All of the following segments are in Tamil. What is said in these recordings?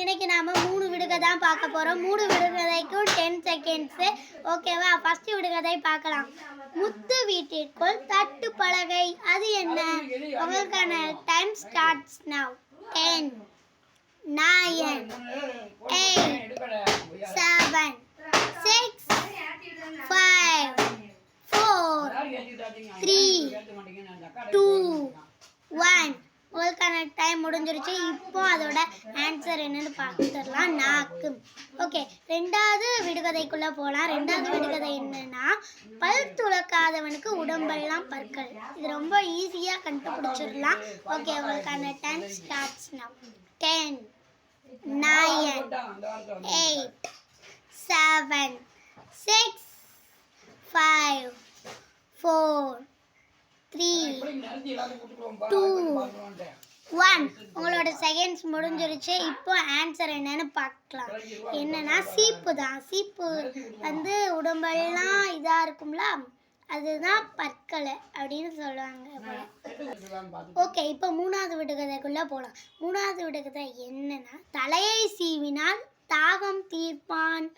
இன்னைக்கு நாம 3 விடுகதை தான் பார்க்க போறோம். 3 விடுகதைக்கும் 10 செகண்ட்ஸ். ஓகேவா? ஃபர்ஸ்ட் விடுகதை பார்க்கலாம். முத்து வீட்டிற்குள் தட்டு பலகை அது என்ன? உங்களுக்கான டைம் ஸ்டார்ட்ஸ் நவ. 10 9 8 7 6 5 4 3 2 1. உங்களுக்கான டைம் முடிஞ்சிருச்சு. இப்போ அதோட ஆன்சர் என்னன்னு பார்த்துடலாம். நாக்கு. ஓகே, ரெண்டாவது விடுகதைக்குள்ள போகலாம். ரெண்டாவது விடுகதை என்னன்னா, பல் துளக்காதவனுக்கு உடம்பெல்லாம் பற்கள். இது ரொம்ப ஈஸியாக கண்டுபிடிச்சிடலாம். ஓகே, உங்களுக்கான டைம் ஸ்டார்ட்ஸ் நவ. 10 9 8 7 6 5 4 3 2 1. உங்களோட செகண்ட்ஸ் முடிஞ்சிருச்சு. இப்போ ஆன்சர் என்னன்னு பார்க்கலாம். என்னன்னா சீப்பு தான். சீப்பு வந்து உடம்பெல்லாம் இதாக இருக்கும்ல, அதுதான் பற்களை அப்படின்னு சொல்லுவாங்க. ஓகே, இப்போ மூணாவது விடுகதைக்குள்ள போகலாம். மூணாவது விடுகதை என்னன்னா, தலையை சீவினால் தாகம் தீர்ப்பான்,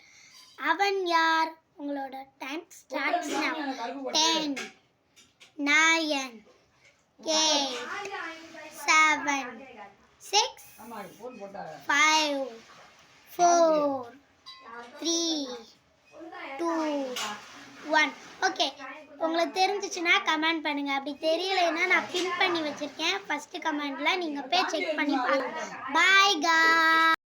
அவன் யார்? உங்களோட டைம் ஸ்டார்ட்ஸ் நவ. 10 9 8 7 6 5 4 3 2 1. ஓகே, உங்களுக்கு தெரிஞ்சிச்சுன்னா கமெண்ட் பண்ணுங்க. அப்படி தெரியலைன்னா நான் பின் பண்ணி வச்சிருக்கேன் ஃபர்ஸ்ட் கமெண்ட்ல, நீங்க போய் செக் பண்ணி பாருங்க. பாய் கா.